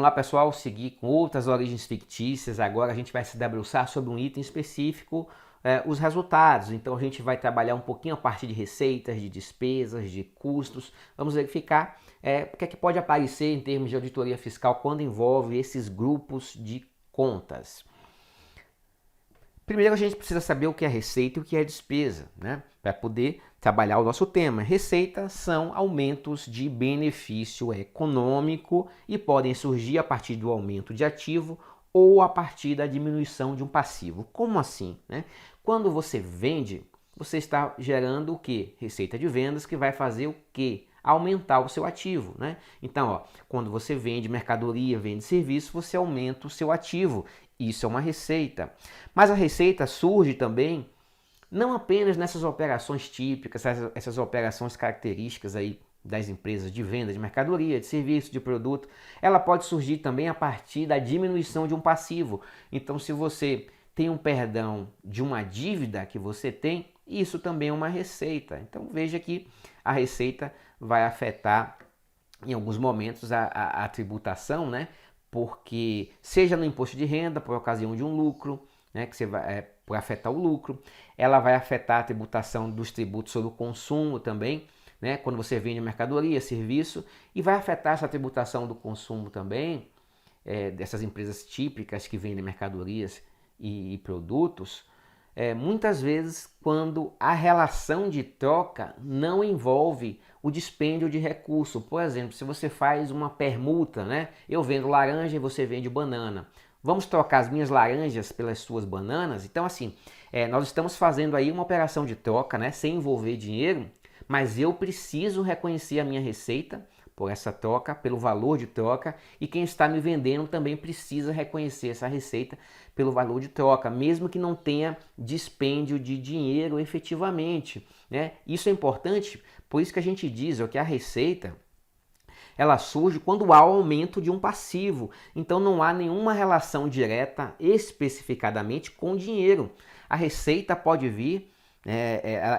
lá, pessoal, seguir com outras origens fictícias. Agora a gente vai se debruçar sobre um item específico, os resultados. Então a gente vai trabalhar um pouquinho a partir de receitas, de despesas, de custos. Vamos verificar o que é que pode aparecer em termos de auditoria fiscal quando envolve esses grupos de contas. Primeiro a gente precisa saber o que é receita e o que é despesa, né? Para poder trabalhar o nosso tema. Receita são aumentos de benefício econômico e podem surgir a partir do aumento de ativo ou a partir da diminuição de um passivo. Como assim, né? Quando você vende, você está gerando o quê? Receita de vendas, que vai fazer o quê? Aumentar o seu ativo, né? Então, quando você vende mercadoria, vende serviço, você aumenta o seu ativo. Isso é uma receita. Mas a receita surge também não apenas nessas operações típicas, essas operações características aí das empresas de venda de mercadoria, de serviço, de produto. Ela pode surgir também a partir da diminuição de um passivo. Então, se você tem um perdão de uma dívida que você tem, isso também é uma receita. Então, veja que a receita vai afetar em alguns momentos a tributação, né? Porque seja no imposto de renda por ocasião de um lucro, né, que você vai por afetar o lucro, ela vai afetar a tributação dos tributos sobre o consumo também, né, quando você vende mercadoria, serviço, e vai afetar essa tributação do consumo também, dessas empresas típicas que vendem mercadorias e produtos, muitas vezes quando a relação de troca não envolve o dispêndio de recurso. Por exemplo, se você faz uma permuta, né? Eu vendo laranja e você vende banana. Vamos trocar as minhas laranjas pelas suas bananas? Então, assim, nós estamos fazendo aí uma operação de troca, né? Sem envolver dinheiro, mas eu preciso reconhecer a minha receita por essa troca, pelo valor de troca, e quem está me vendendo também precisa reconhecer essa receita pelo valor de troca, mesmo que não tenha dispêndio de dinheiro efetivamente, né? Isso é importante, por isso que a gente diz que a receita ela surge quando há o aumento de um passivo, então não há nenhuma relação direta especificadamente com dinheiro. A receita pode vir,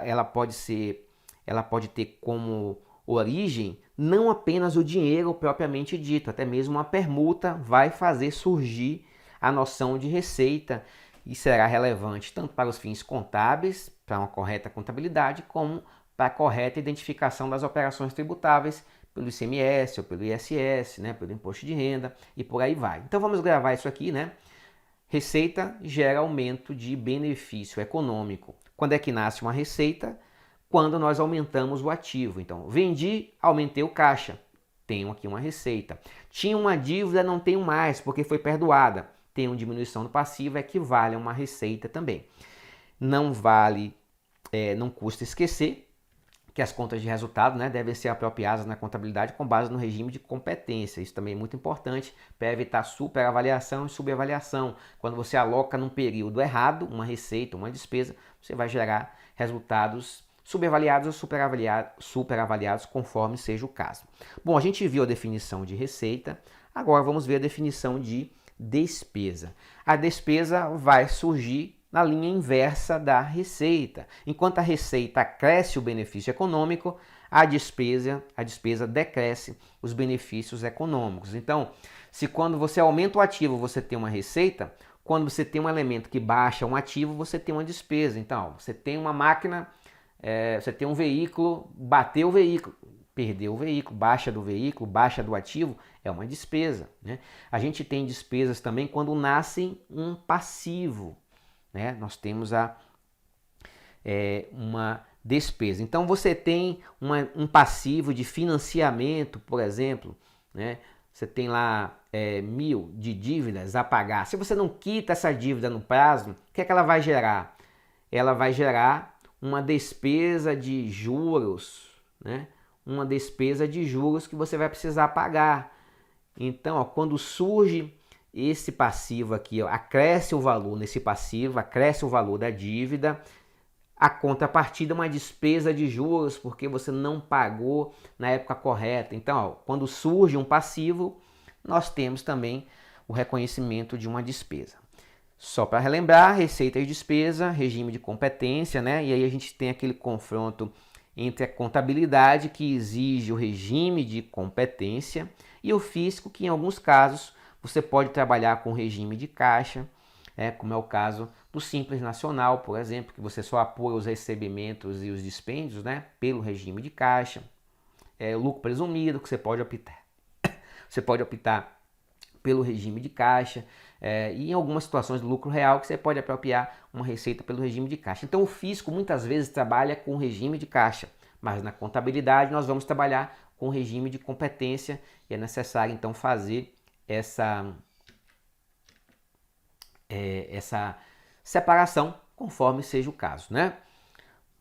ela pode ter como origem não apenas o dinheiro propriamente dito, até mesmo uma permuta vai fazer surgir a noção de receita e será relevante tanto para os fins contábeis, para uma correta contabilidade, como para a correta identificação das operações tributáveis pelo ICMS ou pelo ISS, né, pelo imposto de renda e por aí vai. Então vamos gravar isso aqui, né? Receita gera aumento de benefício econômico. Quando é que nasce uma receita? Quando nós aumentamos o ativo. Então, vendi, aumentei o caixa, tenho aqui uma receita. Tinha uma dívida, não tenho mais porque foi perdoada. Tenho diminuição do passivo, equivale a uma receita também. Não custa esquecer que as contas de resultado, né, devem ser apropriadas na contabilidade com base no regime de competência. Isso também é muito importante para evitar superavaliação e subavaliação. Quando você aloca num período errado uma receita, uma despesa, você vai gerar resultados subavaliados ou superavaliados, conforme seja o caso. Bom, a gente viu a definição de receita, agora vamos ver a definição de despesa. A despesa vai surgir na linha inversa da receita. Enquanto a receita cresce o benefício econômico, a despesa decresce os benefícios econômicos. Então, se quando você aumenta o ativo você tem uma receita, quando você tem um elemento que baixa um ativo, você tem uma despesa. Então, você tem uma máquina, você tem um veículo, bateu o veículo, perdeu o veículo, baixa do veículo, baixa do ativo, é uma despesa, né? A gente tem despesas também quando nasce um passivo, né? Nós temos uma despesa. Então você tem um passivo de financiamento, por exemplo, né? Você tem lá 1.000 de dívidas a pagar. Se você não quita essa dívida no prazo, o que é que ela vai gerar? Ela vai gerar uma despesa de juros, né? Uma despesa de juros que você vai precisar pagar. Então, quando surge esse passivo aqui, acresce o valor nesse passivo, acresce o valor da dívida, a contrapartida é uma despesa de juros, porque você não pagou na época correta. Então, quando surge um passivo, nós temos também o reconhecimento de uma despesa. Só para relembrar, receita e despesa, regime de competência, né? E aí a gente tem aquele confronto entre a contabilidade, que exige o regime de competência, e o fisco, que em alguns casos Você pode trabalhar com regime de caixa, como é o caso do Simples Nacional, por exemplo, que você só apura os recebimentos e os dispêndios, né, pelo regime de caixa. O lucro presumido, que você pode optar. Você pode optar pelo regime de caixa, e em algumas situações do lucro real que você pode apropriar uma receita pelo regime de caixa. Então o fisco muitas vezes trabalha com regime de caixa, mas na contabilidade nós vamos trabalhar com regime de competência e é necessário então fazer essa separação conforme seja o caso, né?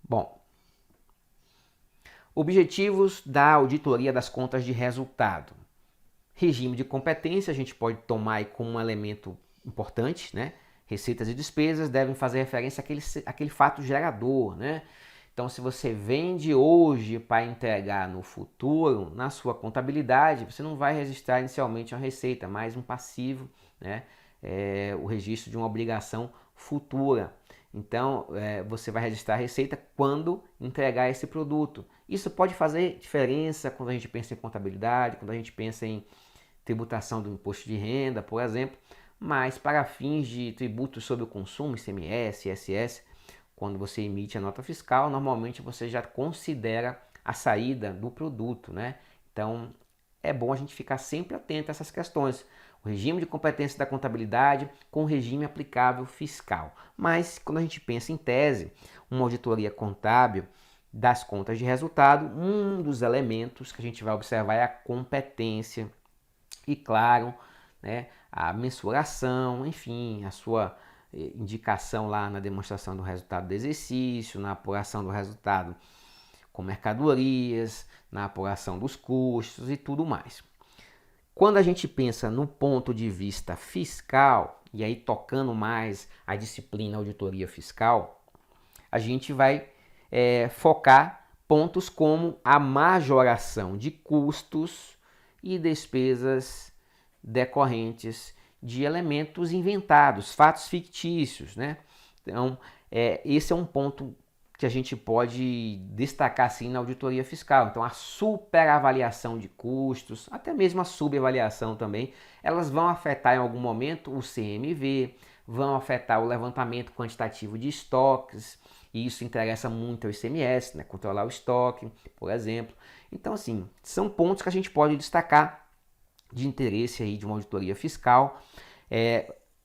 Bom, objetivos da auditoria das contas de resultado. Regime de competência a gente pode tomar aí como um elemento importante, né? Receitas e despesas devem fazer referência àquele fato gerador, né? Então, se você vende hoje para entregar no futuro, na sua contabilidade, você não vai registrar inicialmente uma receita, mas um passivo, né? O registro de uma obrigação futura. Então, você vai registrar a receita quando entregar esse produto. Isso pode fazer diferença quando a gente pensa em contabilidade, quando a gente pensa em tributação do imposto de renda, por exemplo, mas para fins de tributos sobre o consumo, ICMS, ISS, quando você emite a nota fiscal, normalmente você já considera a saída do produto, né? Então, é bom a gente ficar sempre atento a essas questões. O regime de competência da contabilidade com o regime aplicável fiscal. Mas, quando a gente pensa em tese, uma auditoria contábil das contas de resultado, um dos elementos que a gente vai observar é a competência e, claro, né, a mensuração, enfim, a sua indicação lá na demonstração do resultado do exercício, na apuração do resultado com mercadorias, na apuração dos custos e tudo mais. Quando a gente pensa no ponto de vista fiscal, e aí tocando mais a disciplina auditoria fiscal, a gente vai focar pontos como a majoração de custos e despesas decorrentes de elementos inventados, fatos fictícios, né? Então, esse é um ponto que a gente pode destacar assim na auditoria fiscal. Então, a superavaliação de custos, até mesmo a subavaliação também, elas vão afetar em algum momento o CMV, vão afetar o levantamento quantitativo de estoques, e isso interessa muito ao ICMS, né? Controlar o estoque, por exemplo. Então, assim, são pontos que a gente pode destacar de interesse aí de uma auditoria fiscal.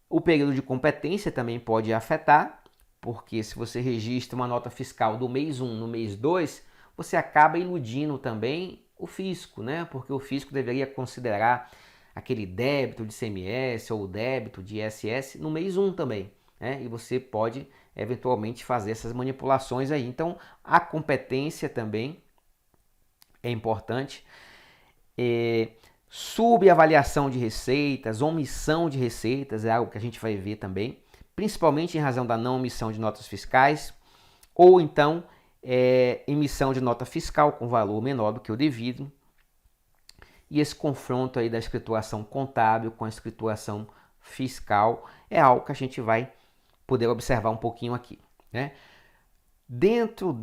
O período de competência também pode afetar, porque se você registra uma nota fiscal do mês 1 no mês 2, você acaba iludindo também o fisco, né? Porque o fisco deveria considerar aquele débito de ICMS ou débito de ISS no mês 1 também, né? E você pode eventualmente fazer essas manipulações aí. Então, a competência também é importante. Subavaliação de receitas, omissão de receitas é algo que a gente vai ver também, principalmente em razão da não emissão de notas fiscais, ou então emissão de nota fiscal com valor menor do que o devido. E esse confronto aí da escrituração contábil com a escrituração fiscal é algo que a gente vai poder observar um pouquinho aqui, né? Dentro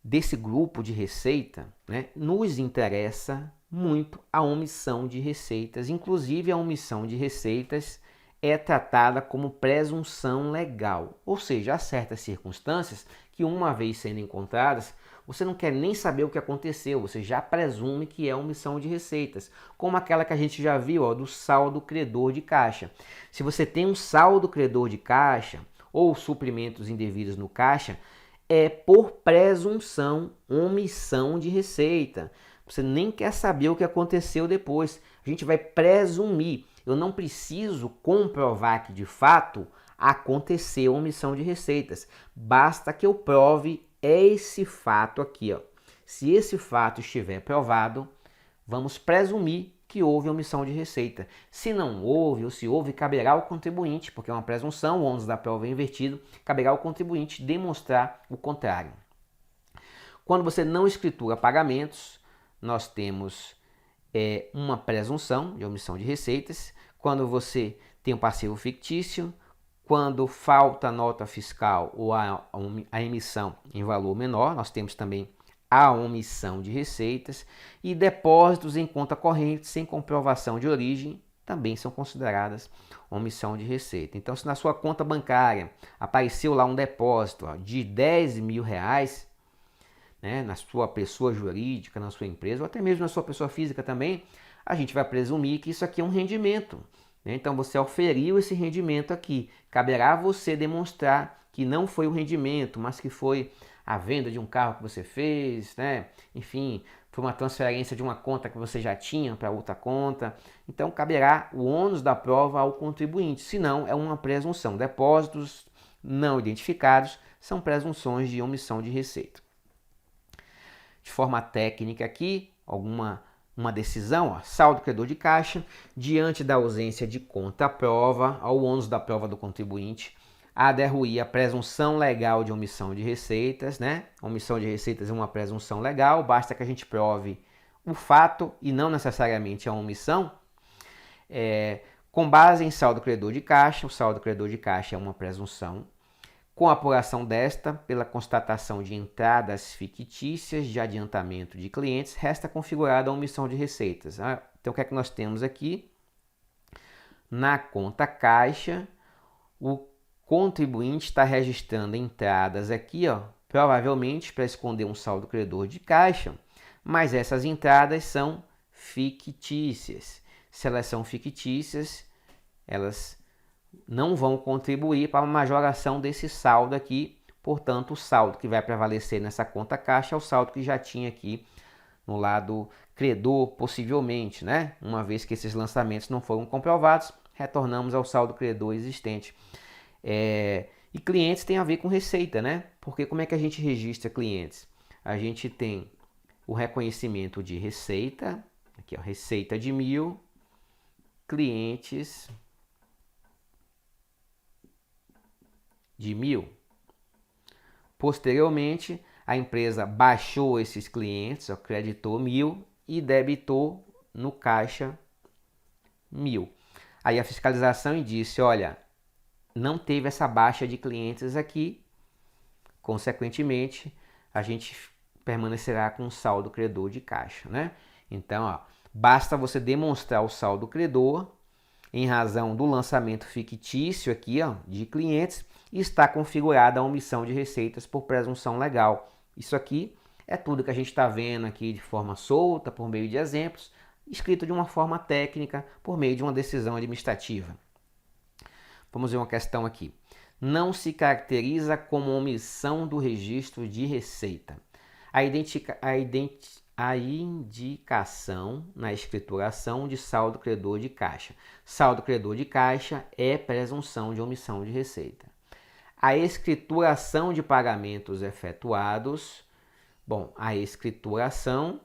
desse grupo de receita, né, nos interessa muito a omissão de receitas. Inclusive, a omissão de receitas é tratada como presunção legal. Ou seja, há certas circunstâncias que, uma vez sendo encontradas, você não quer nem saber o que aconteceu, você já presume que é omissão de receitas, como aquela que a gente já viu, do saldo credor de caixa. Se você tem um saldo credor de caixa ou suprimentos indevidos no caixa, é por presunção omissão de receita. Você nem quer saber o que aconteceu depois. A gente vai presumir. Eu não preciso comprovar que de fato aconteceu omissão de receitas. Basta que eu prove esse fato aqui, ó. Se esse fato estiver provado, vamos presumir que houve omissão de receita. Se não houve, ou se houve, caberá ao contribuinte, porque é uma presunção, o ônus da prova é invertido, caberá ao contribuinte demonstrar o contrário. Quando você não escritura pagamentos, nós temos uma presunção de omissão de receitas. Quando você tem um passivo fictício, quando falta nota fiscal ou a emissão em valor menor, nós temos também a omissão de receitas, e depósitos em conta corrente sem comprovação de origem também são consideradas omissão de receita. Então, se na sua conta bancária apareceu lá um depósito de R$ 10.000, né, na sua pessoa jurídica, na sua empresa, ou até mesmo na sua pessoa física também, a gente vai presumir que isso aqui é um rendimento, né? Então, você oferiu esse rendimento aqui. Caberá a você demonstrar que não foi o rendimento, mas que foi a venda de um carro que você fez, né? Enfim, foi uma transferência de uma conta que você já tinha para outra conta. Então, caberá o ônus da prova ao contribuinte. Se não, é uma presunção. Depósitos não identificados são presunções de omissão de receita. De forma técnica aqui, uma decisão, ó, saldo credor de caixa, diante da ausência de conta-prova, ao ônus da prova do contribuinte, há de ruir a presunção legal de omissão de receitas, né? Omissão de receitas é uma presunção legal, basta que a gente prove o fato e não necessariamente a omissão. Com base em saldo credor de caixa, o saldo credor de caixa é uma presunção. Com a apuração desta, pela constatação de entradas fictícias de adiantamento de clientes, resta configurada a omissão de receitas. Então, o que é que nós temos aqui? Na conta caixa, o contribuinte está registrando entradas aqui, ó, provavelmente para esconder um saldo credor de caixa, mas essas entradas são fictícias. Se elas são fictícias, elas não vão contribuir para a majoração desse saldo aqui. Portanto, o saldo que vai prevalecer nessa conta caixa é o saldo que já tinha aqui no lado credor, possivelmente, né? Uma vez que esses lançamentos não foram comprovados, retornamos ao saldo credor existente. E clientes tem a ver com receita, né? Porque como é que a gente registra clientes? A gente tem o reconhecimento de receita, aqui ó, receita de 1.000, clientes de 1.000. Posteriormente, a empresa baixou esses clientes, creditou 1.000 e debitou no caixa 1.000. Aí a fiscalização disse, olha, não teve essa baixa de clientes aqui, consequentemente, a gente permanecerá com um saldo credor de caixa, né? Então, ó, basta você demonstrar o saldo credor em razão do lançamento fictício aqui, ó, de clientes, e está configurada a omissão de receitas por presunção legal. Isso aqui é tudo que a gente está vendo aqui de forma solta, por meio de exemplos, escrito de uma forma técnica, por meio de uma decisão administrativa. Vamos ver uma questão aqui. Não se caracteriza como omissão do registro de receita a indicação na escrituração de saldo credor de caixa. Saldo credor de caixa é presunção de omissão de receita. A escrituração de pagamentos efetuados. Bom, a escrituração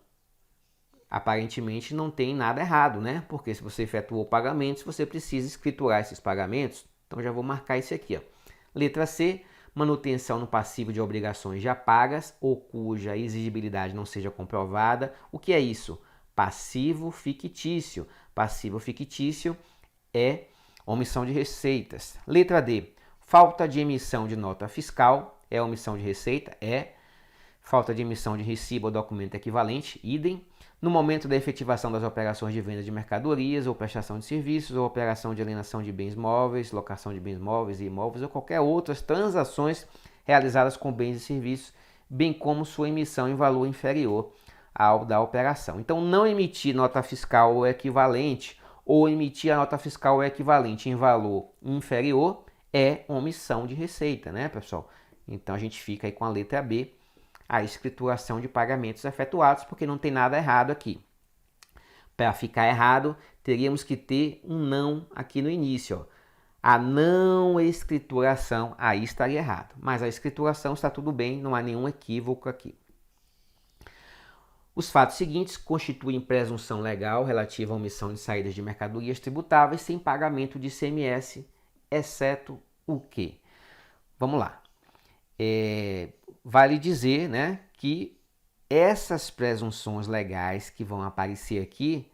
aparentemente não tem nada errado, né? Porque se você efetuou pagamentos, você precisa escriturar esses pagamentos. Então já vou marcar isso aqui, ó. Letra C, manutenção no passivo de obrigações já pagas ou cuja exigibilidade não seja comprovada. O que é isso? Passivo fictício. Passivo fictício é omissão de receitas. Letra D, falta de emissão de nota fiscal é omissão de receita? É. Falta de emissão de recibo ou documento equivalente, idem. No momento da efetivação das operações de venda de mercadorias ou prestação de serviços ou operação de alienação de bens móveis, locação de bens móveis e imóveis ou qualquer outras transações realizadas com bens e serviços, bem como sua emissão em valor inferior ao da operação. Então, não emitir nota fiscal ou equivalente ou emitir a nota fiscal ou equivalente em valor inferior é omissão de receita, né, pessoal? Então, a gente fica aí com a letra B, a escrituração de pagamentos efetuados, porque não tem nada errado aqui. Para ficar errado, teríamos que ter um não aqui no início. Ó. A não escrituração, aí estaria errado. Mas a escrituração está tudo bem, não há nenhum equívoco aqui. Os fatos seguintes constituem presunção legal relativa à omissão de saídas de mercadorias tributáveis sem pagamento de ICMS, exceto o quê? Vamos lá. Vale dizer, né, que essas presunções legais que vão aparecer aqui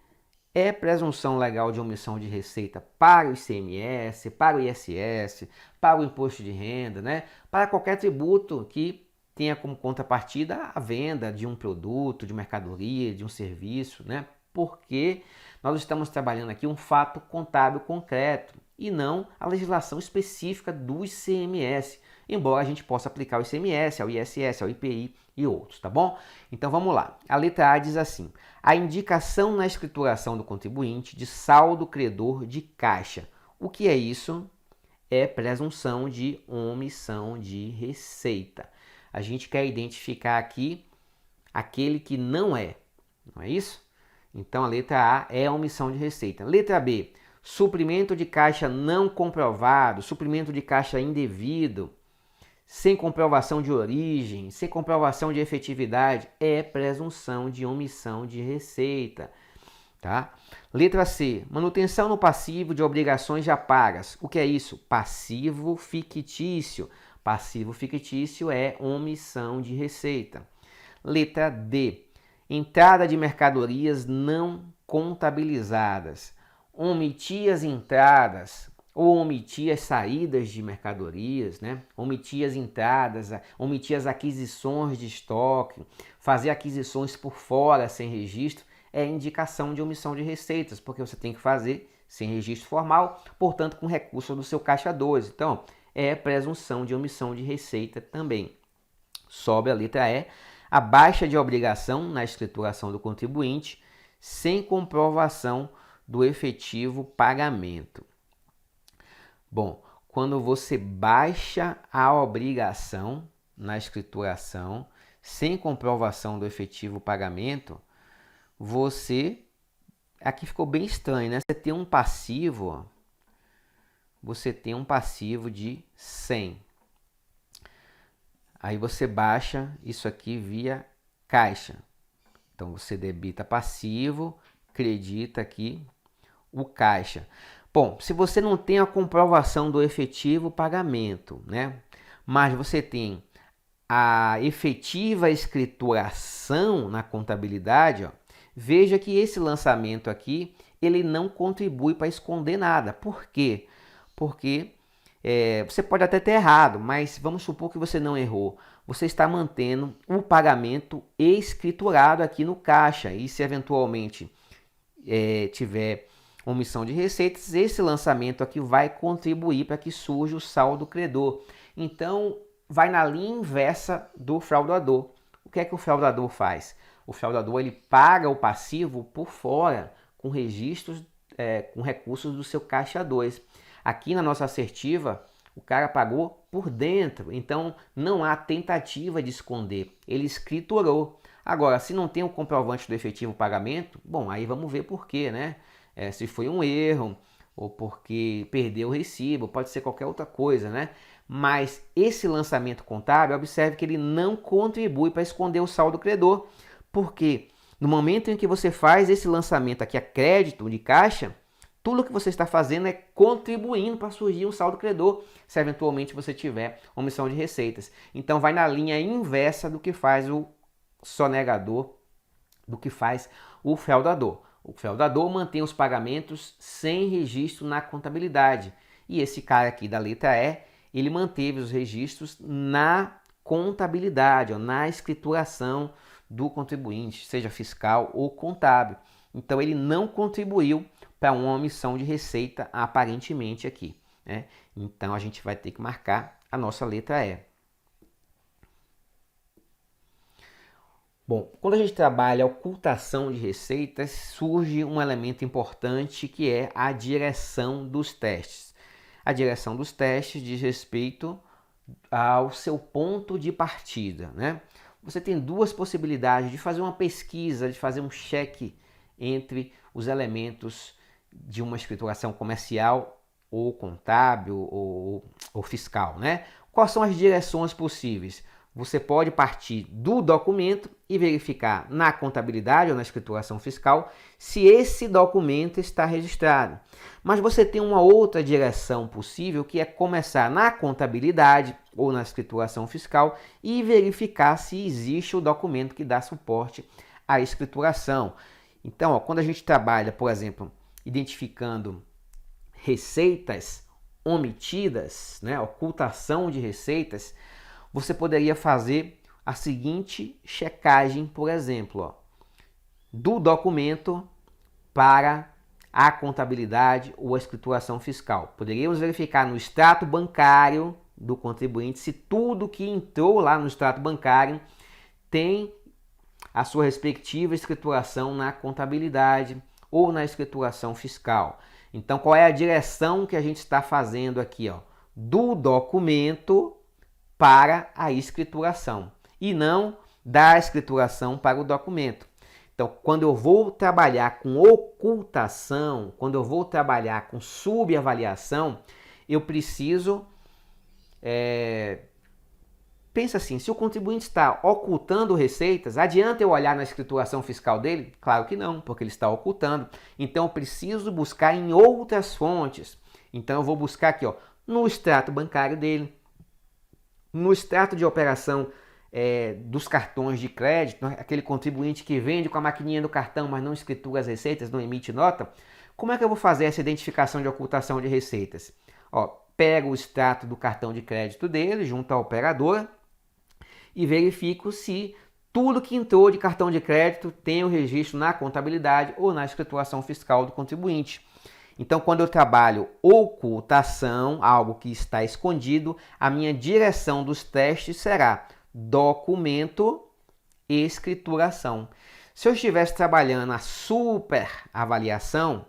é presunção legal de omissão de receita para o ICMS, para o ISS, para o imposto de renda, né, para qualquer tributo que tenha como contrapartida a venda de um produto, de mercadoria, de um serviço, né, porque nós estamos trabalhando aqui um fato contábil concreto e não a legislação específica do ICMS, embora a gente possa aplicar o ICMS, ao ISS, ao IPI e outros, tá bom? Então vamos lá. A letra A diz assim: a indicação na escrituração do contribuinte de saldo credor de caixa. O que é isso? É presunção de omissão de receita. A gente quer identificar aqui aquele que não é isso? Então a letra A é a omissão de receita. Letra B, suprimento de caixa não comprovado, suprimento de caixa indevido, sem comprovação de origem, sem comprovação de efetividade, é presunção de omissão de receita. Tá? Letra C, manutenção no passivo de obrigações já pagas. O que é isso? Passivo fictício. Passivo fictício é omissão de receita. Letra D, entrada de mercadorias não contabilizadas. Omitir as entradas ou omitir as saídas de mercadorias, né? Omitir as entradas, omitir as aquisições de estoque, fazer aquisições por fora sem registro, é indicação de omissão de receitas, porque você tem que fazer sem registro formal, portanto com recurso do seu caixa 2. Então, é presunção de omissão de receita também. Sobe a letra E, a baixa de obrigação na escrituração do contribuinte sem comprovação do efetivo pagamento. Bom, quando você baixa a obrigação na escrituração sem comprovação do efetivo pagamento, você... Aqui ficou bem estranho, né? Você tem um passivo, ó. Você tem um passivo de 100. Aí você baixa isso aqui via caixa. Então você debita passivo, credita aqui o caixa. Bom, se você não tem a comprovação do efetivo pagamento, né? Mas você tem a efetiva escrituração na contabilidade, ó, veja que esse lançamento aqui, ele não contribui para esconder nada. Por quê? Porque você pode até ter errado, mas vamos supor que você não errou. Você está mantendo o pagamento escriturado aqui no caixa. E se eventualmente tiver omissão de receitas, esse lançamento aqui vai contribuir para que surja o saldo credor. Então, vai na linha inversa do fraudador. O que é que o fraudador faz? O fraudador ele paga o passivo por fora, com registros, com recursos do seu caixa 2. Aqui na nossa assertiva, o cara pagou por dentro, então não há tentativa de esconder, ele escriturou. Agora, se não tem o comprovante do efetivo pagamento, bom, aí vamos ver por quê, né? Se foi um erro, ou porque perdeu o recibo, pode ser qualquer outra coisa, né? Mas esse lançamento contábil, observe que ele não contribui para esconder o saldo credor, porque no momento em que você faz esse lançamento aqui a crédito de caixa, tudo que você está fazendo é contribuindo para surgir um saldo credor, se eventualmente você tiver omissão de receitas. Então vai na linha inversa do que faz o sonegador, do que faz o fraudador. O fraudador mantém os pagamentos sem registro na contabilidade. E esse cara aqui da letra E, ele manteve os registros na contabilidade, na escrituração do contribuinte, seja fiscal ou contábil. Então ele não contribuiu para uma omissão de receita aparentemente aqui, né? Então a gente vai ter que marcar a nossa letra E. Bom, quando a gente trabalha a ocultação de receitas, surge um elemento importante que é a direção dos testes. A direção dos testes diz respeito ao seu ponto de partida, né? Você tem duas possibilidades de fazer uma pesquisa, de fazer um cheque entre os elementos de uma escrituração comercial ou contábil ou fiscal, né? Quais são as direções possíveis? Você pode partir do documento e verificar na contabilidade ou na escrituração fiscal se esse documento está registrado. Mas você tem uma outra direção possível, que é começar na contabilidade ou na escrituração fiscal e verificar se existe o documento que dá suporte à escrituração. Então, quando a gente trabalha, por exemplo, identificando receitas omitidas, né, ocultação de receitas, você poderia fazer a seguinte checagem, por exemplo, do documento para a contabilidade ou a escrituração fiscal. Poderíamos verificar no extrato bancário do contribuinte se tudo que entrou lá no extrato bancário tem a sua respectiva escrituração na contabilidade ou na escrituração fiscal. Então, qual é a direção que a gente está fazendo aqui, ó? Do documento para a escrituração e não da escrituração para o documento. Então, quando eu vou trabalhar com ocultação, quando eu vou trabalhar com subavaliação, eu preciso... Pensa assim, se o contribuinte está ocultando receitas, adianta eu olhar na escrituração fiscal dele? Claro que não, porque ele está ocultando. Então, eu preciso buscar em outras fontes. Então, eu vou buscar aqui, ó, no extrato bancário dele, no extrato de operação dos cartões de crédito, aquele contribuinte que vende com a maquininha do cartão, mas não escritura as receitas, não emite nota. Como é que eu vou fazer essa identificação de ocultação de receitas? Ó, pego o extrato do cartão de crédito dele, junto à operadora, e verifico se tudo que entrou de cartão de crédito tem o registro na contabilidade ou na escrituração fiscal do contribuinte. Então, quando eu trabalho ocultação, algo que está escondido, a minha direção dos testes será documento e escrituração. Se eu estivesse trabalhando a superavaliação,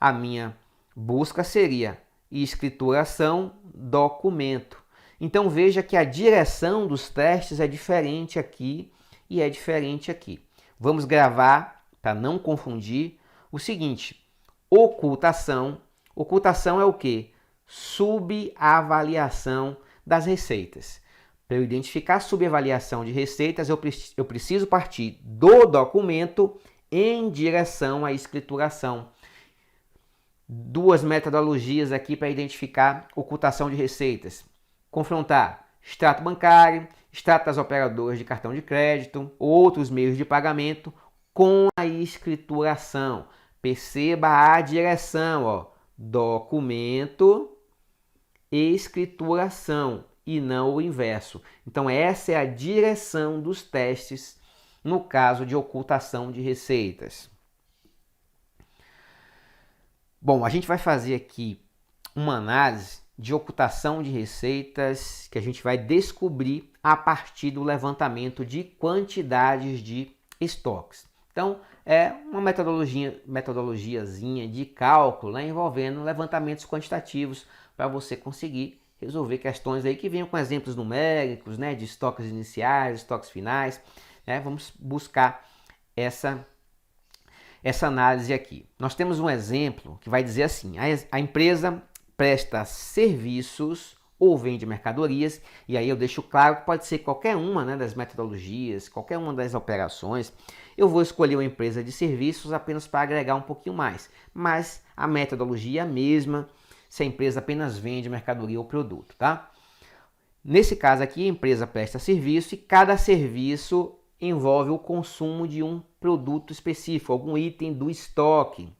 a minha busca seria escrituração, documento. Então veja que a direção dos testes é diferente aqui e é diferente aqui. Vamos gravar, para não confundir, o seguinte: ocultação. Ocultação é o quê? Subavaliação das receitas. Para eu identificar a subavaliação de receitas, eu preciso partir do documento em direção à escrituração. Duas metodologias aqui para identificar ocultação de receitas. Confrontar extrato bancário, extrato das operadoras de cartão de crédito, outros meios de pagamento com a escrituração. Perceba a direção, ó, documento, escrituração e não o inverso. Então essa é a direção dos testes no caso de ocultação de receitas. Bom, a gente vai fazer aqui uma análise de ocultação de receitas que a gente vai descobrir a partir do levantamento de quantidades de estoques. Então, é uma metodologiazinha de cálculo, né, envolvendo levantamentos quantitativos para você conseguir resolver questões aí que venham com exemplos numéricos, né, de estoques iniciais, estoques finais. Né? Vamos buscar essa análise aqui. Nós temos um exemplo que vai dizer assim: a empresa presta serviços ou vende mercadorias, e aí eu deixo claro que pode ser qualquer uma, né, das metodologias, qualquer uma das operações. Eu vou escolher uma empresa de serviços apenas para agregar um pouquinho mais, mas a metodologia é a mesma se a empresa apenas vende mercadoria ou produto, tá? Nesse caso aqui, a empresa presta serviço e cada serviço envolve o consumo de um produto específico, algum item do estoque,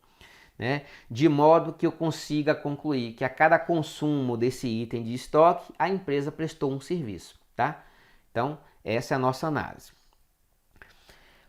né? De modo que eu consiga concluir que a cada consumo desse item de estoque, a empresa prestou um serviço, tá? Então, essa é a nossa análise.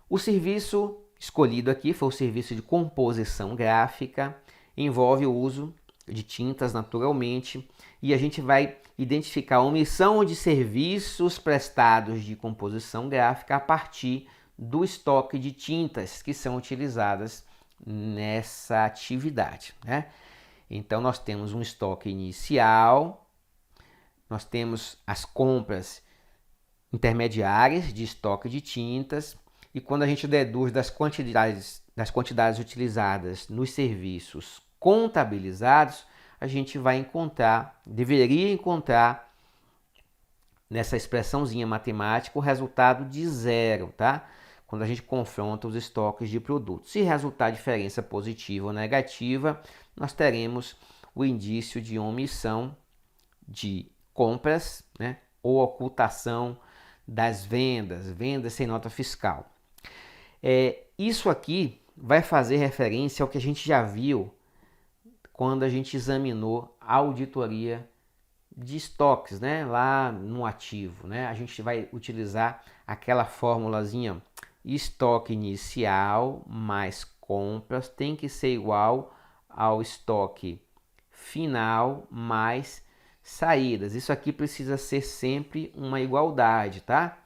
O serviço escolhido aqui foi o serviço de composição gráfica, envolve o uso de tintas naturalmente, e a gente vai identificar a omissão de serviços prestados de composição gráfica a partir do estoque de tintas que são utilizadas nessa atividade, né? Então nós temos um estoque inicial, nós temos as compras intermediárias de estoque de tintas, e quando a gente deduz das quantidades utilizadas nos serviços contabilizados, a gente vai deveria encontrar nessa expressãozinha matemática o resultado de zero, tá? Quando a gente confronta os estoques de produtos. Se resultar diferença positiva ou negativa, nós teremos o indício de omissão de compras, né? Ou ocultação das vendas sem nota fiscal. Isso aqui vai fazer referência ao que a gente já viu quando a gente examinou a auditoria de estoques, né? Lá no ativo, né? A gente vai utilizar aquela formulazinha: estoque inicial mais compras tem que ser igual ao estoque final mais saídas. Isso aqui precisa ser sempre uma igualdade, tá?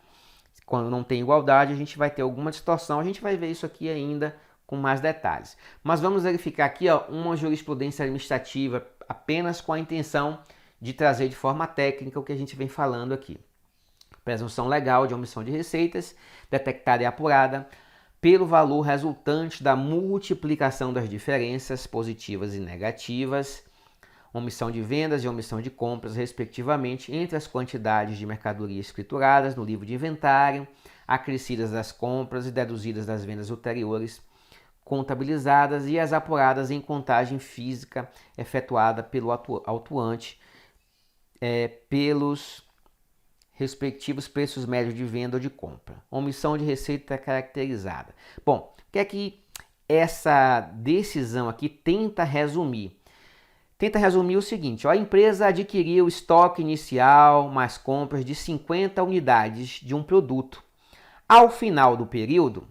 Quando não tem igualdade, a gente vai ter alguma distorção. A gente vai ver isso aqui ainda com mais detalhes. Mas vamos verificar aqui, ó, uma jurisprudência administrativa apenas com a intenção de trazer de forma técnica o que a gente vem falando aqui. Presunção legal de omissão de receitas, detectada e apurada pelo valor resultante da multiplicação das diferenças positivas e negativas, omissão de vendas e omissão de compras, respectivamente, entre as quantidades de mercadoria escrituradas no livro de inventário, acrescidas das compras e deduzidas das vendas ulteriores, contabilizadas e as apuradas em contagem física efetuada pelo autuante pelos respectivos preços médios de venda ou de compra. Omissão de receita caracterizada. Bom, o que é que essa decisão aqui tenta resumir? Tenta resumir o seguinte, ó, a empresa adquiriu estoque inicial mais compras de 50 unidades de um produto. Ao final do período,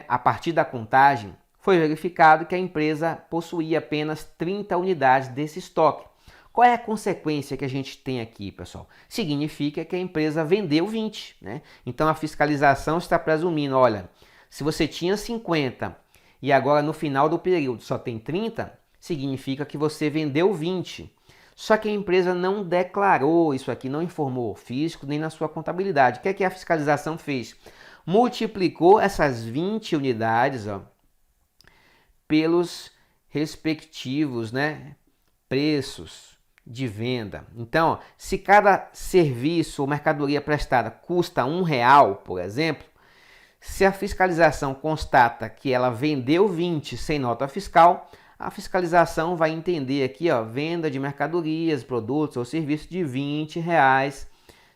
a partir da contagem, foi verificado que a empresa possuía apenas 30 unidades desse estoque. Qual é a consequência que a gente tem aqui, pessoal? Significa que a empresa vendeu 20, né? Então a fiscalização está presumindo, olha, se você tinha 50 e agora no final do período só tem 30, significa que você vendeu 20. Só que a empresa não declarou isso aqui, não informou o fisco nem na sua contabilidade. O que é que a fiscalização fez? Multiplicou essas 20 unidades, ó, pelos respectivos, preços de venda. Então, se cada serviço ou mercadoria prestada custa R$1, por exemplo, se a fiscalização constata que ela vendeu 20 sem nota fiscal, a fiscalização vai entender aqui, ó, venda de mercadorias, produtos ou serviços de R$20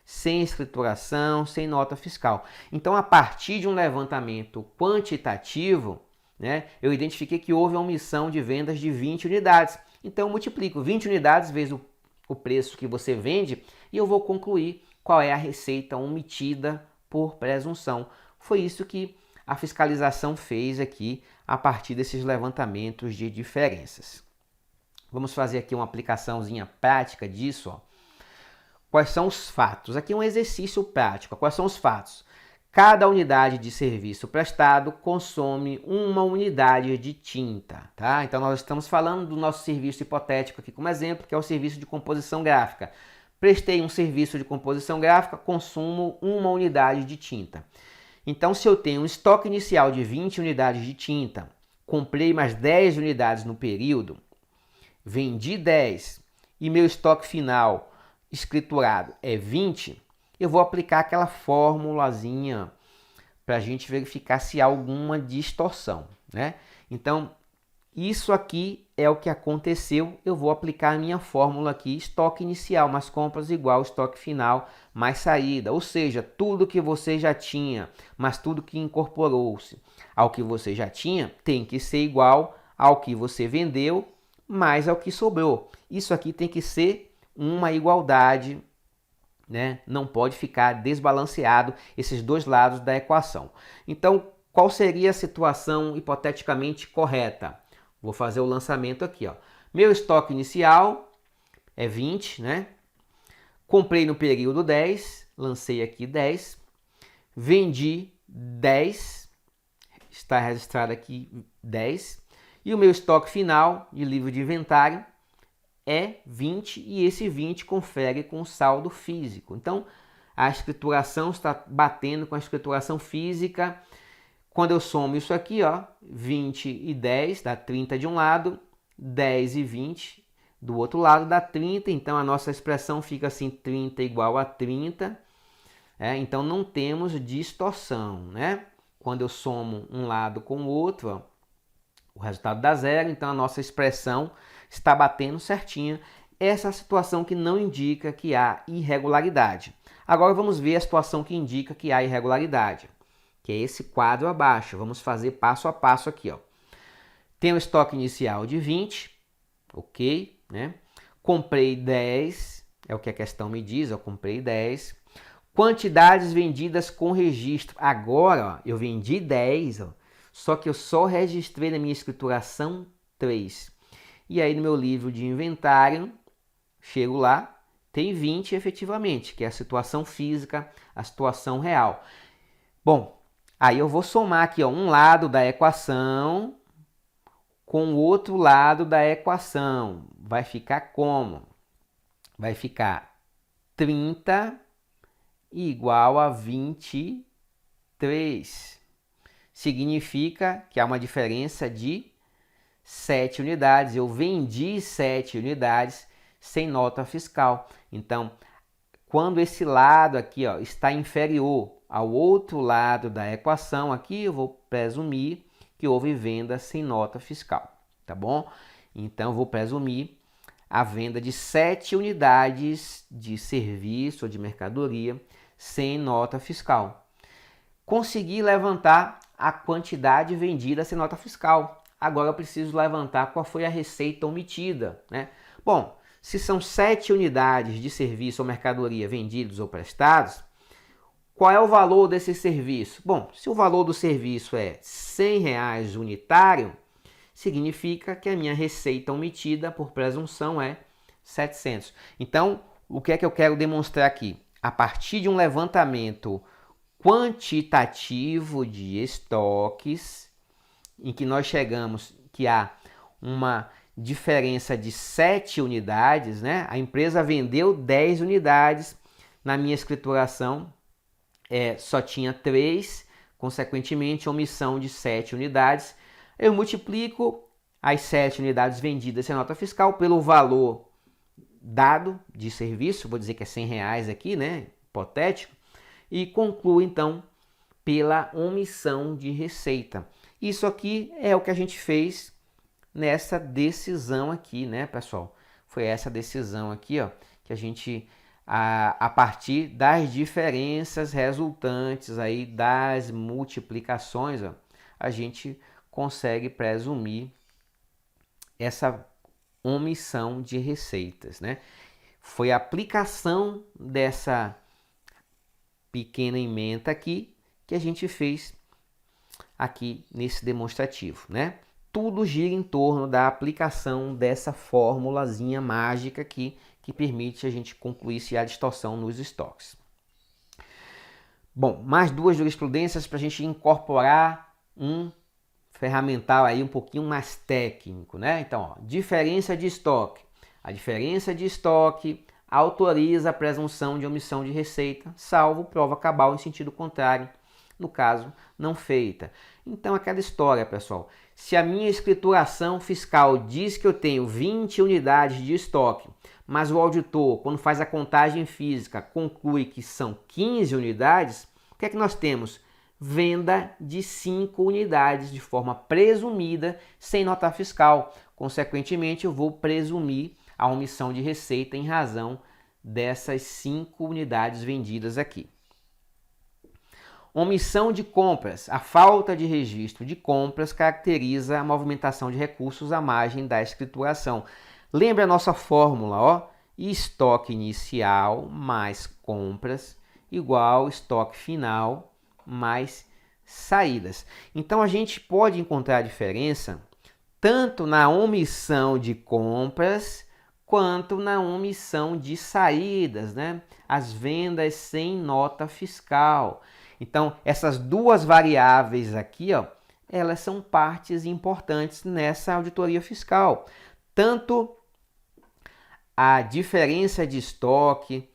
sem escrituração, sem nota fiscal. Então, a partir de um levantamento quantitativo, eu identifiquei que houve uma omissão de vendas de 20 unidades. Então, eu multiplico 20 unidades vezes o preço que você vende e eu vou concluir qual é a receita omitida por presunção. Foi isso que a fiscalização fez aqui a partir desses levantamentos de diferenças. Vamos fazer aqui uma aplicaçãozinha prática disso. Ó. Quais são os fatos? Aqui é um exercício prático. Quais são os fatos? Cada unidade de serviço prestado consome uma unidade de tinta, tá? Então nós estamos falando do nosso serviço hipotético aqui como exemplo, que é o serviço de composição gráfica. Prestei um serviço de composição gráfica, consumo uma unidade de tinta. Então se eu tenho um estoque inicial de 20 unidades de tinta, comprei mais 10 unidades no período, vendi 10 e meu estoque final escriturado é 20, eu vou aplicar aquela formulazinha para a gente verificar se há alguma distorção, Então, isso aqui é o que aconteceu. Eu vou aplicar a minha fórmula aqui, estoque inicial mais compras igual estoque final mais saída. Ou seja, tudo que você já tinha, mas tudo que incorporou-se ao que você já tinha, tem que ser igual ao que você vendeu mais ao que sobrou. Isso aqui tem que ser uma igualdade, não pode ficar desbalanceado esses dois lados da equação. Então, qual seria a situação hipoteticamente correta? Vou fazer o lançamento aqui. Ó. Meu estoque inicial é 20, Comprei no período 10, lancei aqui 10. Vendi 10, está registrado aqui 10. E o meu estoque final de livro de inventário é 20 e esse 20 confere com o saldo físico. Então, a escrituração está batendo com a escrituração física. Quando eu somo isso aqui, ó, 20 e 10 dá 30 de um lado, 10 e 20 do outro lado dá 30. Então, a nossa expressão fica assim, 30 igual a 30. Então, não temos distorção, Quando eu somo um lado com o outro, ó, o resultado dá zero. Então, a nossa expressão está batendo certinha. Essa é a situação que não indica que há irregularidade. Agora vamos ver a situação que indica que há irregularidade, que é esse quadro abaixo. Vamos fazer passo a passo aqui. Ó. Tem o estoque inicial de 20, ok, Comprei 10, é o que a questão me diz, eu comprei 10. Quantidades vendidas com registro. Agora, ó, eu vendi 10, ó. só que eu só registrei na minha escrituração 3. E aí no meu livro de inventário, chego lá, tem 20 efetivamente, que é a situação física, a situação real. Bom, aí eu vou somar aqui, ó, um lado da equação com o outro lado da equação. Vai ficar como? Vai ficar 30 igual a 23. Significa que há uma diferença de 7 unidades. Eu vendi 7 unidades sem nota fiscal. Então, quando esse lado aqui, ó, está inferior ao outro lado da equação, aqui eu vou presumir que houve venda sem nota fiscal, tá bom? Então, eu vou presumir a venda de 7 unidades de serviço ou de mercadoria sem nota fiscal. Consegui levantar a quantidade vendida sem nota fiscal. Agora eu preciso levantar qual foi a receita omitida, né? Bom, se são 7 unidades de serviço ou mercadoria vendidos ou prestados, qual é o valor desse serviço? Bom, se o valor do serviço é R$100 unitário, significa que a minha receita omitida por presunção é 700. Então, o que é que eu quero demonstrar aqui? A partir de um levantamento quantitativo de estoques, em que nós chegamos que há uma diferença de 7 unidades, né? A empresa vendeu 10 unidades, na minha escrituração só tinha 3, consequentemente omissão de 7 unidades. Eu multiplico as 7 unidades vendidas sem nota fiscal pelo valor dado de serviço, vou dizer que é R$100 aqui, né? Hipotético, e concluo então pela omissão de receita. Isso aqui é o que a gente fez nessa decisão aqui, né, pessoal? Foi essa decisão aqui, ó, que a gente, a partir das diferenças resultantes aí das multiplicações, ó, a gente consegue presumir essa omissão de receitas, né? Foi a aplicação dessa pequena ementa aqui que a gente fez aqui nesse demonstrativo, né? Tudo gira em torno da aplicação dessa formulazinha mágica aqui que permite a gente concluir se há distorção nos estoques. Bom, mais duas jurisprudências para a gente incorporar um ferramental aí um pouquinho mais técnico, né? Então, ó, diferença de estoque. A diferença de estoque autoriza a presunção de omissão de receita, salvo prova cabal em sentido contrário, no caso não feita. Então, aquela história, pessoal, se a minha escrituração fiscal diz que eu tenho 20 unidades de estoque, mas o auditor, quando faz a contagem física, conclui que são 15 unidades, o que é que nós temos? Venda de 5 unidades de forma presumida, sem nota fiscal. Consequentemente, eu vou presumir a omissão de receita em razão dessas 5 unidades vendidas aqui. Omissão de compras. A falta de registro de compras caracteriza a movimentação de recursos à margem da escrituração. Lembra a nossa fórmula, ó? Estoque inicial mais compras igual estoque final mais saídas. Então a gente pode encontrar a diferença tanto na omissão de compras quanto na omissão de saídas, né? As vendas sem nota fiscal. Então, essas duas variáveis aqui, ó, elas são partes importantes nessa auditoria fiscal. Tanto a diferença de estoque,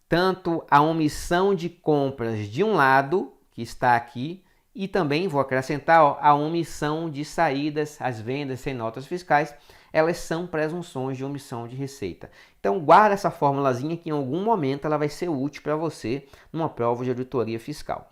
tanto a omissão de compras de um lado, que está aqui, e também vou acrescentar, ó, a omissão de saídas, as vendas sem notas fiscais, elas são presunções de omissão de receita. Então guarda essa formulazinha que em algum momento ela vai ser útil para você numa prova de auditoria fiscal.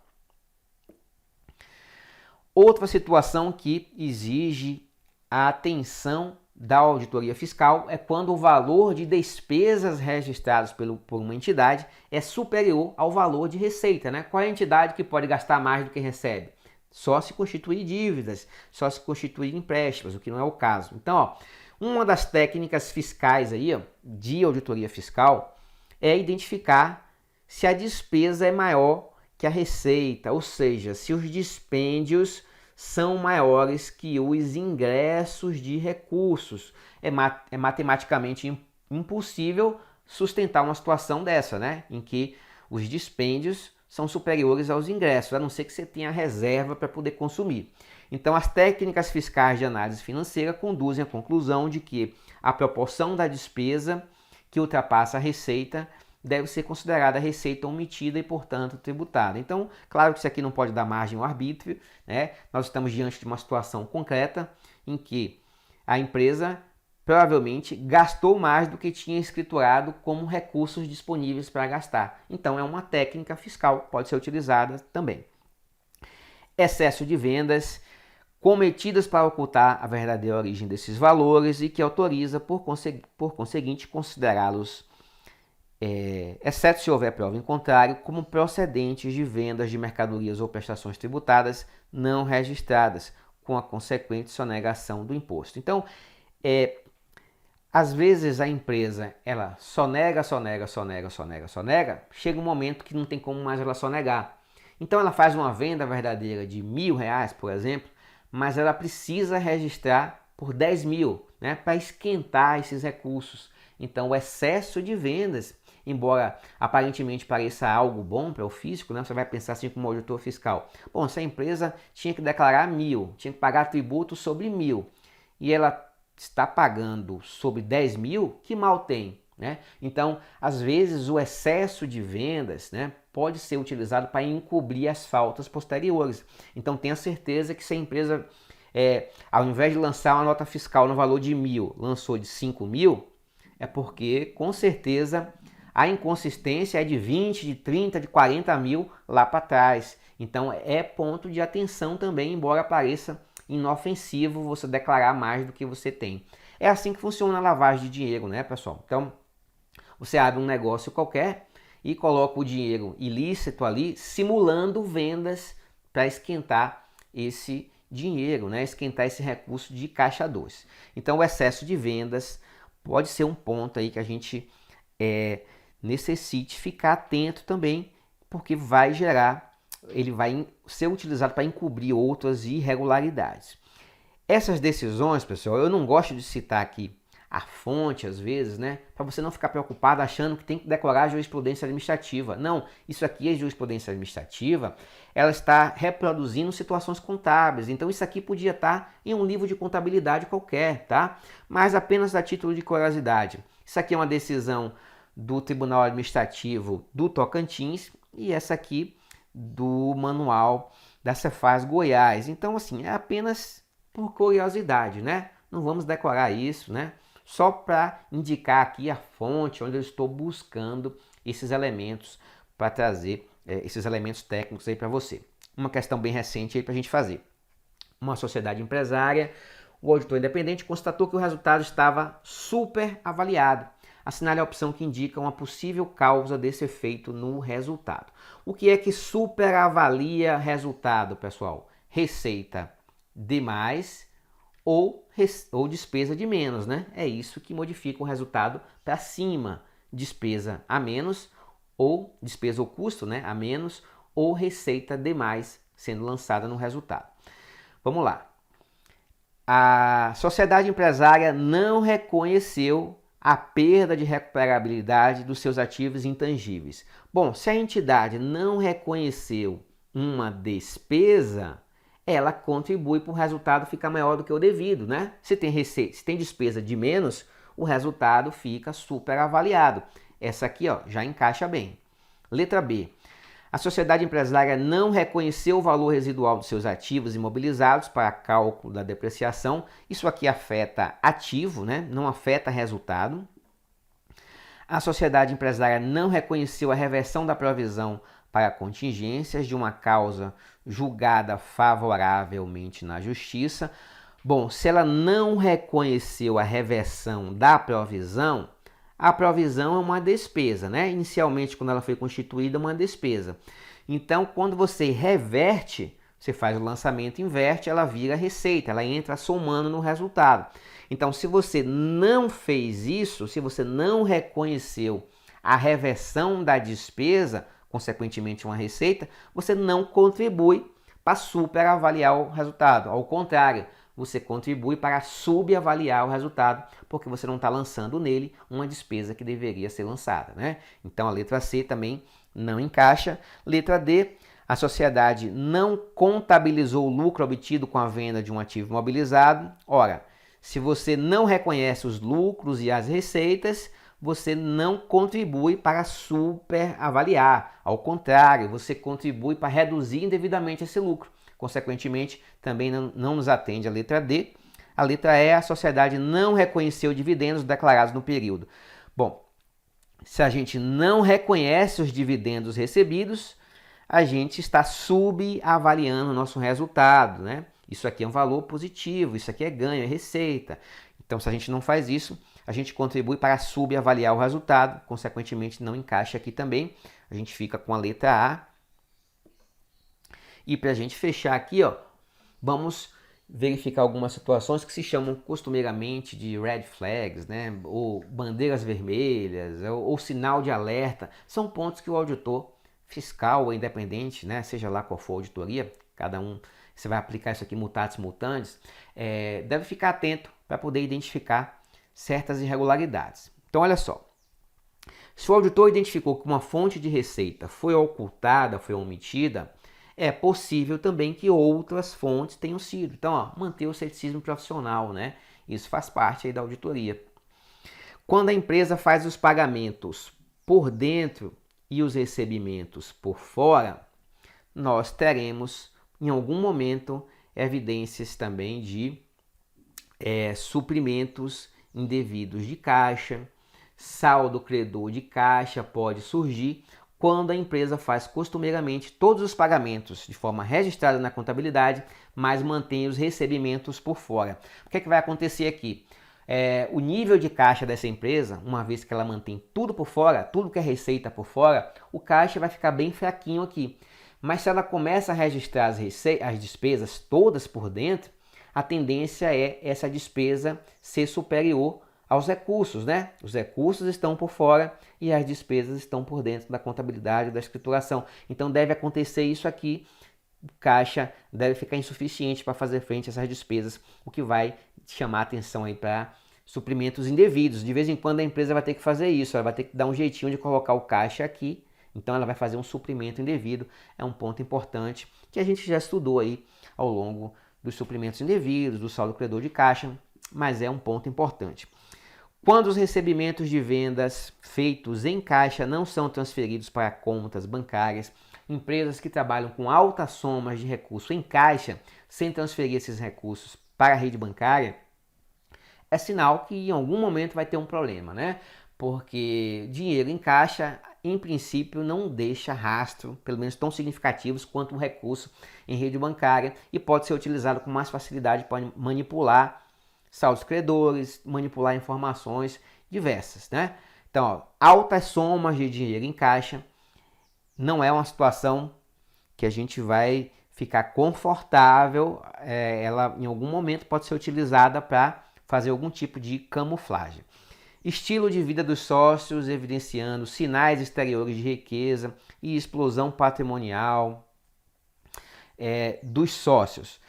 Outra situação que exige a atenção da auditoria fiscal é quando o valor de despesas registradas por uma entidade é superior ao valor de receita, né? Qual é a entidade que pode gastar mais do que recebe? Só se constituir dívidas, só se constituir empréstimos, o que não é o caso. Então, ó, uma das técnicas fiscais aí, ó, de auditoria fiscal é identificar se a despesa é maior que a receita, ou seja, se os dispêndios são maiores que os ingressos de recursos. É matematicamente impossível sustentar uma situação dessa, né? Em que os dispêndios são superiores aos ingressos, a não ser que você tenha reserva para poder consumir. Então, as técnicas fiscais de análise financeira conduzem à conclusão de que a proporção da despesa que ultrapassa a receita deve ser considerada receita omitida e, portanto, tributada. Então, claro que isso aqui não pode dar margem ao arbítrio, né? Nós estamos diante de uma situação concreta em que a empresa provavelmente gastou mais do que tinha escriturado como recursos disponíveis para gastar. Então, é uma técnica fiscal, pode ser utilizada também. Excesso de vendas cometidas para ocultar a verdadeira origem desses valores e que autoriza, por conseguinte, considerá-los, exceto se houver prova em contrário, como procedentes de vendas de mercadorias ou prestações tributadas não registradas, com a consequente sonegação do imposto. Então, às vezes a empresa ela sonega, chega um momento que não tem como mais ela sonegar. Então ela faz uma venda verdadeira de R$1.000, por exemplo, mas ela precisa registrar por 10 mil, né, para esquentar esses recursos. Então o excesso de vendas, embora aparentemente pareça algo bom para o fisco, né, você vai pensar assim como auditor fiscal. Bom, essa empresa tinha que declarar 1.000, tinha que pagar tributo sobre 1.000, e ela está pagando sobre 10 mil, que mal tem, né? Então, às vezes, o excesso de vendas, né, pode ser utilizado para encobrir as faltas posteriores. Então, tenha certeza que se a empresa, ao invés de lançar uma nota fiscal no valor de 1.000, lançou de 5.000, é porque, com certeza, a inconsistência é de 20, de 30, de 40 mil lá para trás. Então, é ponto de atenção também, embora pareça inofensivo você declarar mais do que você tem. É assim que funciona a lavagem de dinheiro, né, pessoal? Então, você abre um negócio qualquer e coloca o dinheiro ilícito ali, simulando vendas para esquentar esse dinheiro, né? Esquentar esse recurso de caixa 2. Então, o excesso de vendas pode ser um ponto aí que a gente necessite ficar atento também, porque ele vai ser utilizado para encobrir outras irregularidades. Essas decisões, pessoal, eu não gosto de citar aqui a fonte às vezes, né? Para você não ficar preocupado achando que tem que decorar a jurisprudência administrativa. Não, isso aqui é jurisprudência administrativa, ela está reproduzindo situações contábeis. Então isso aqui podia estar em um livro de contabilidade qualquer, tá? Mas apenas a título de curiosidade. Isso aqui é uma decisão do Tribunal Administrativo do Tocantins e essa aqui do manual da Cefaz Goiás. Então, assim, é apenas por curiosidade, né? Não vamos decorar isso, né? Só para indicar aqui a fonte onde eu estou buscando esses elementos para trazer esses elementos técnicos aí para você. Uma questão bem recente aí para a gente fazer. Uma sociedade empresária, o auditor independente constatou que o resultado estava super avaliado. Assinale a opção que indica uma possível causa desse efeito no resultado. O que é que superavalia resultado, pessoal? Receita de mais ou despesa de menos, né? É isso que modifica o resultado para cima. Despesa a menos, ou despesa ou custo, né? A menos, ou receita de mais sendo lançada no resultado. Vamos lá. A sociedade empresária não reconheceu a perda de recuperabilidade dos seus ativos intangíveis. Bom, se a entidade não reconheceu uma despesa, ela contribui para o resultado ficar maior do que o devido, né? Se tem receita, se tem despesa de menos, o resultado fica super avaliado. Essa aqui, ó, já encaixa bem. Letra B. A sociedade empresária não reconheceu o valor residual dos seus ativos imobilizados para cálculo da depreciação. Isso aqui afeta ativo, né? Não afeta resultado. A sociedade empresária não reconheceu a reversão da provisão para contingências de uma causa julgada favoravelmente na justiça. Bom, se ela não reconheceu a reversão da provisão, a provisão é uma despesa, né? Inicialmente, quando ela foi constituída, é uma despesa. Então, quando você reverte, você faz o lançamento, inverte, ela vira receita, ela entra somando no resultado. Então, se você não fez isso, se você não reconheceu a reversão da despesa, consequentemente uma receita, você não contribui para superavaliar o resultado. Ao contrário, você contribui para subavaliar o resultado, porque você não está lançando nele uma despesa que deveria ser lançada, né? Então a letra C também não encaixa. Letra D, a sociedade não contabilizou o lucro obtido com a venda de um ativo imobilizado. Ora, se você não reconhece os lucros e as receitas, você não contribui para superavaliar. Ao contrário, você contribui para reduzir indevidamente esse lucro. Consequentemente, também não nos atende a letra D. A letra E, a sociedade não reconheceu dividendos declarados no período. Bom, se a gente não reconhece os dividendos recebidos, a gente está subavaliando o nosso resultado, né? Isso aqui é um valor positivo, isso aqui é ganho, é receita. Então, se a gente não faz isso, a gente contribui para subavaliar o resultado, consequentemente não encaixa aqui também. A gente fica com a letra A. E para a gente fechar aqui, ó, vamos verificar algumas situações que se chamam costumeiramente de red flags, né? Ou bandeiras vermelhas, ou sinal de alerta. São pontos que o auditor fiscal ou independente, né? Seja lá qual for a auditoria, cada um, você vai aplicar isso aqui mutatis mutandis, deve ficar atento para poder identificar certas irregularidades. Então, olha só. Se o auditor identificou que uma fonte de receita foi ocultada, foi omitida, é possível também que outras fontes tenham sido. Então, ó, manter o ceticismo profissional, né? Isso faz parte aí da auditoria. Quando a empresa faz os pagamentos por dentro e os recebimentos por fora, nós teremos, em algum momento, evidências também de suprimentos indevidos de caixa, saldo credor de caixa pode surgir quando a empresa faz costumeiramente todos os pagamentos de forma registrada na contabilidade, mas mantém os recebimentos por fora. O que é que vai acontecer aqui? O nível de caixa dessa empresa, uma vez que ela mantém tudo por fora, tudo que é receita por fora, o caixa vai ficar bem fraquinho aqui. Mas se ela começa a registrar as despesas todas por dentro, a tendência é essa despesa ser superior aos recursos, né? Os recursos estão por fora e as despesas estão por dentro da contabilidade, da escrituração. Então deve acontecer isso aqui, o caixa deve ficar insuficiente para fazer frente a essas despesas, o que vai chamar atenção aí para suprimentos indevidos. De vez em quando a empresa vai ter que fazer isso, ela vai ter que dar um jeitinho de colocar o caixa aqui, então ela vai fazer um suprimento indevido. É um ponto importante que a gente já estudou aí ao longo dos suprimentos indevidos, do saldo credor de caixa, mas é um ponto importante. Quando os recebimentos de vendas feitos em caixa não são transferidos para contas bancárias, empresas que trabalham com altas somas de recursos em caixa, sem transferir esses recursos para a rede bancária, é sinal que em algum momento vai ter um problema, né? Porque dinheiro em caixa, em princípio, não deixa rastro, pelo menos tão significativos quanto um recurso em rede bancária, e pode ser utilizado com mais facilidade para manipular saldos credores, manipular informações diversas, né? Então, ó, altas somas de dinheiro em caixa não é uma situação que a gente vai ficar confortável, ela em algum momento pode ser utilizada para fazer algum tipo de camuflagem. Estilo de vida dos sócios evidenciando sinais exteriores de riqueza e explosão patrimonial dos sócios.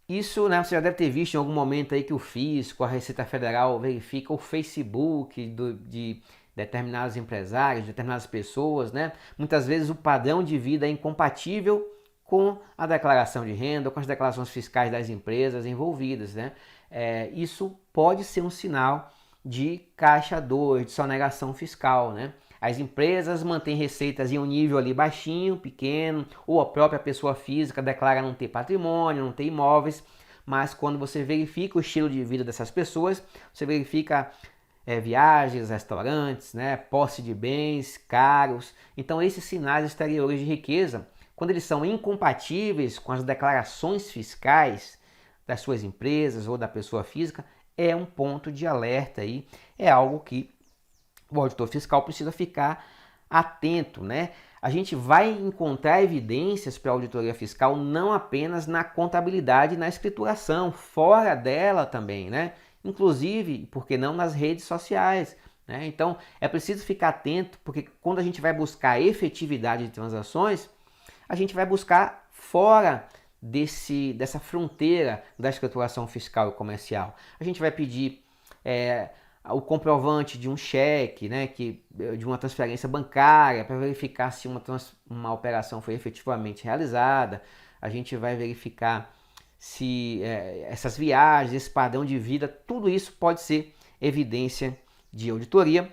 Isso, né, você já deve ter visto em algum momento aí que o fisco, a Receita Federal verifica o Facebook de determinados empresários, de determinadas pessoas, né? Muitas vezes o padrão de vida é incompatível com a declaração de renda, com as declarações fiscais das empresas envolvidas, né? Isso pode ser um sinal de caixa 2, de sonegação fiscal, né? As empresas mantêm receitas em um nível ali baixinho, pequeno, ou a própria pessoa física declara não ter patrimônio, não ter imóveis, mas quando você verifica o estilo de vida dessas pessoas, você verifica viagens, restaurantes, né, posse de bens caros. Então esses sinais exteriores de riqueza, quando eles são incompatíveis com as declarações fiscais das suas empresas ou da pessoa física, é um ponto de alerta aí, é algo que o auditor fiscal precisa ficar atento, né? A gente vai encontrar evidências para a auditoria fiscal não apenas na contabilidade e na escrituração, fora dela também, né? Inclusive, por que não nas redes sociais, né? Então, é preciso ficar atento, porque quando a gente vai buscar efetividade de transações, a gente vai buscar fora dessa fronteira da escrituração fiscal e comercial. A gente vai pedir o comprovante de um cheque, né, de uma transferência bancária, para verificar se uma operação foi efetivamente realizada. A gente vai verificar se essas viagens, esse padrão de vida, tudo isso pode ser evidência de auditoria.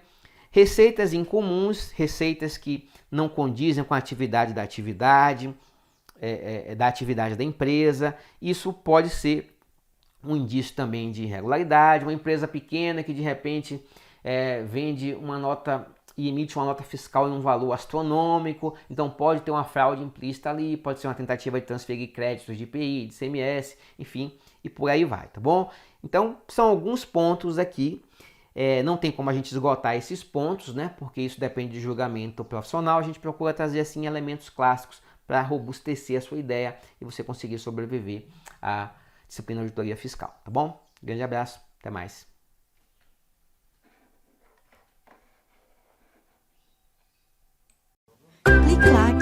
Receitas incomuns, receitas que não condizem com a atividade da atividade da empresa, isso pode ser um indício também de irregularidade. Uma empresa pequena que de repente vende uma nota e emite uma nota fiscal em um valor astronômico, então pode ter uma fraude implícita ali, pode ser uma tentativa de transferir créditos de IPI, de ICMS, enfim, e por aí vai, tá bom? Então são alguns pontos aqui. Não tem como a gente esgotar esses pontos, né? Porque isso depende de julgamento profissional. A gente procura trazer assim elementos clássicos para robustecer a sua ideia e você conseguir sobreviver à disciplina de auditoria fiscal, tá bom? Grande abraço, até mais. Clique lá